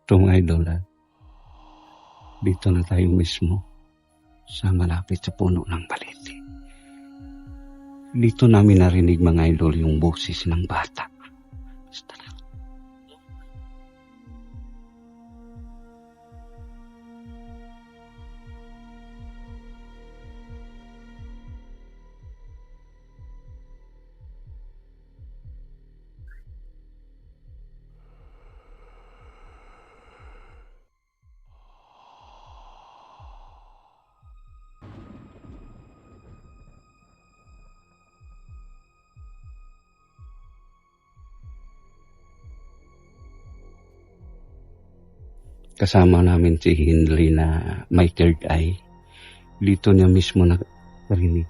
Ito mga idol, dito na tayo mismo sa malapit sa puno ng balete. Dito namin narinig mga idol yung boses ng bata. Tara. Kasama namin si Henry na may third eye. Dito niya mismo narinig.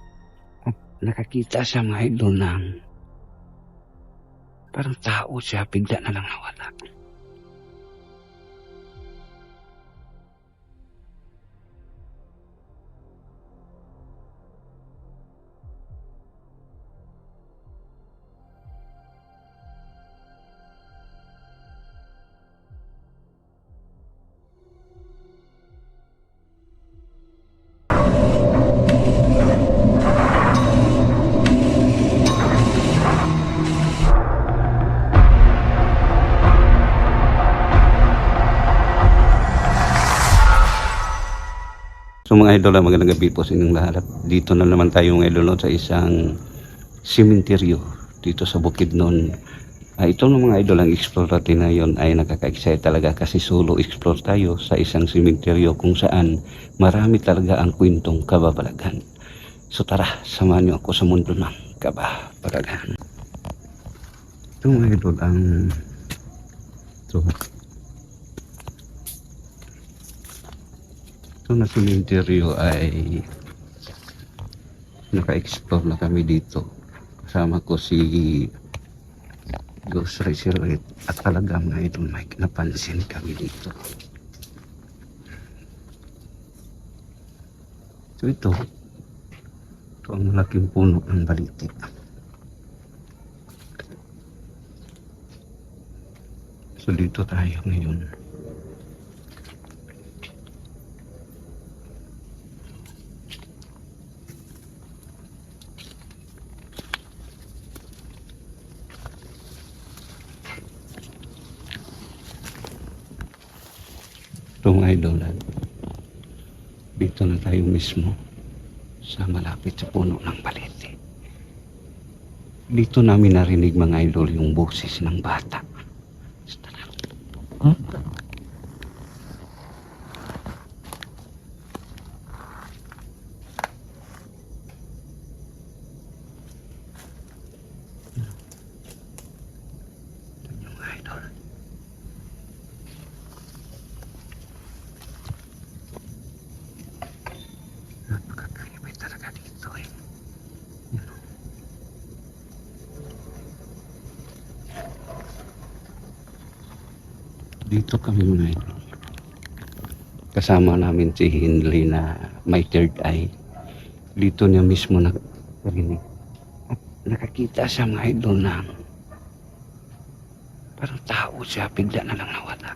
At nakakita siya mga idol ng parang tao siya, bigla na lang nawala. So mga idol, magandang gabi po sa inyong lahat. Dito na naman tayo mga idol sa isang sementeryo dito sa Bukidnon. Ito ng mga idol, ang explore natin na yun ay nakaka-excite talaga kasi solo explore tayo sa isang sementeryo kung saan marami talaga ang kwentong kababalagan. So tara, samahan niyo ako sa mundo ng kababalagan. Ito mga idol, ito na sementeryo ay naka-explore na kami dito. Kasama ko si Ghost Racer at talaga mga idol, may napansin kami dito. So ito ang malaking puno ng balete. So dito tayo ngayon. Ito mga idol, dito na tayo mismo sa malapit sa puno ng balete. Dito namin narinig mga idol yung boses ng bata. Tara. Mga idol. Napakakaiba talaga dito eh. Dito kami mga idol. Kasama namin si Henry na may third eye. Dito niya mismo narinig. At nakakita siya mga idol ng parang tao siya, bigla na lang nawala.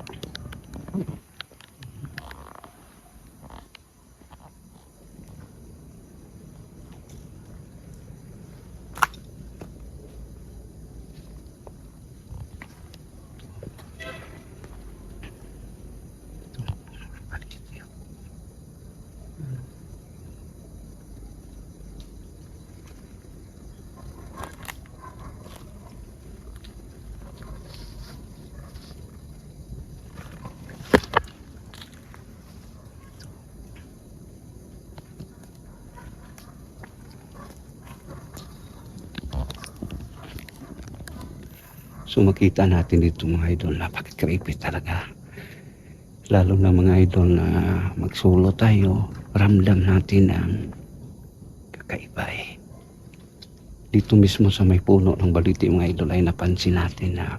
So makita natin dito mga idol, napaka-creepy talaga. Lalo na mga idol na magsolo tayo, ramdam natin ang kakaiba eh. Dito mismo sa may puno ng balete mga idol ay napansin natin na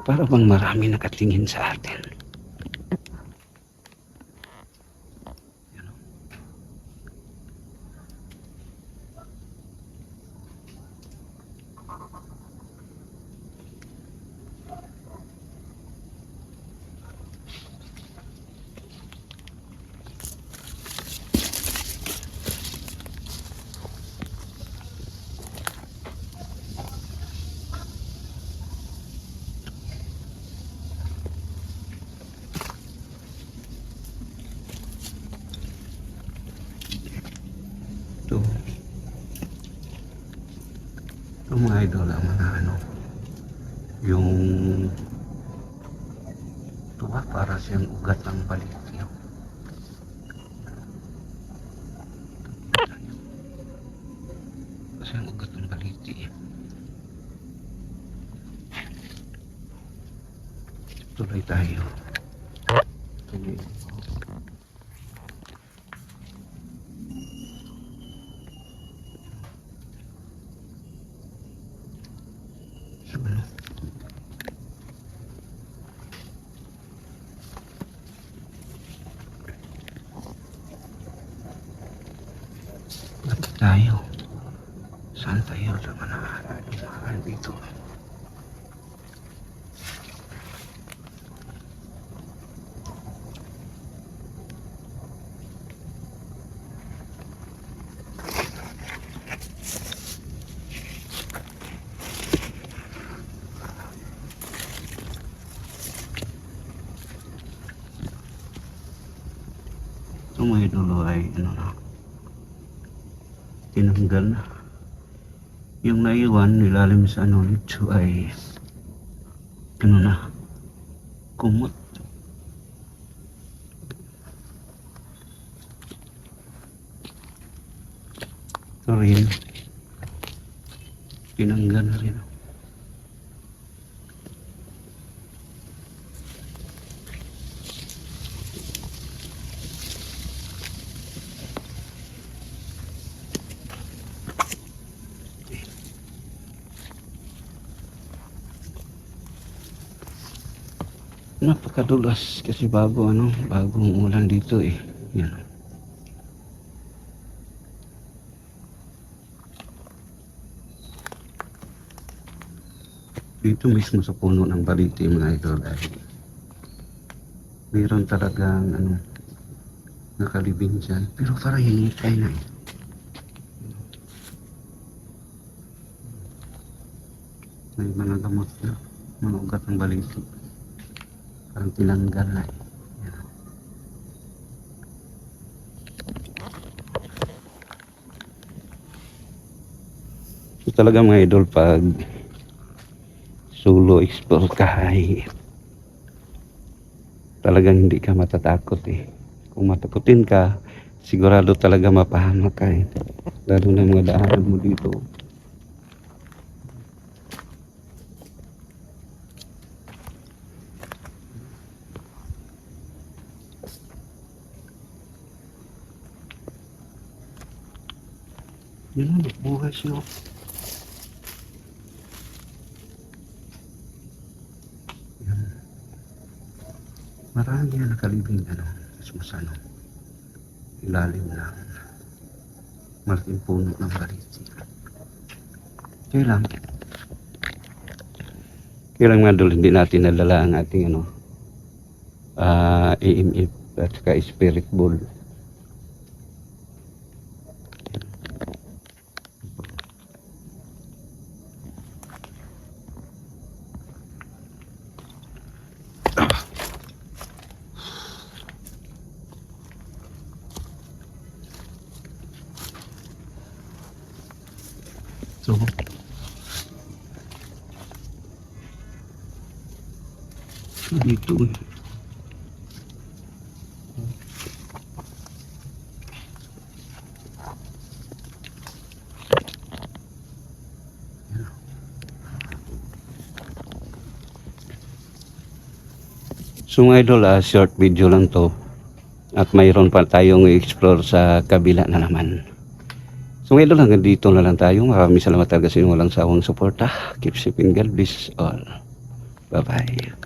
para bang marami nakatingin sa atin. Ito. Ito mga idol, ang mga ano, yung tuwa para siyang ugat ng balikyo. Kasi ang ugat ng baliti. Tuloy tayo. Tuloy. Bati tayo. Saan tayo sa manahan dito? Ito mga idolo ay ano na, tinanggal na. Yung naiwan nilalim sa ano nito ay ano na, kumot. Ito rin, tinanggal na rin. Napakadulas kasi bagong ulan dito eh. Yan. Dito mismo sa puno ng baliti mga idol ay mayroon talagang nakalibing dyan, pero parang hinitay na eh. May mga gamot na mga ugat ng baliti, parang tinanggal na eh. Yan. So talaga mga idol, pag solo explore ka ay talagang hindi ka matatakot eh. Kung matakutin ka, sigurado talaga mapahamak ka eh. Lalo na mga daanan mo dito. Yan, buhay siya. Marami na nakalibing sa ilalim ng malaking puno ng baliti. Kailang mga idol, hindi natin nadala ang ating EMF at saka spirit ball. So, dito so mga idol, short video lang to at mayroon pa tayong explore sa kabila na naman. So mga idol, hanggang dito na lang tayo. Maraming salamat talaga sa inyong walang sawang suporta. Keep safe and God bless all. Bye bye.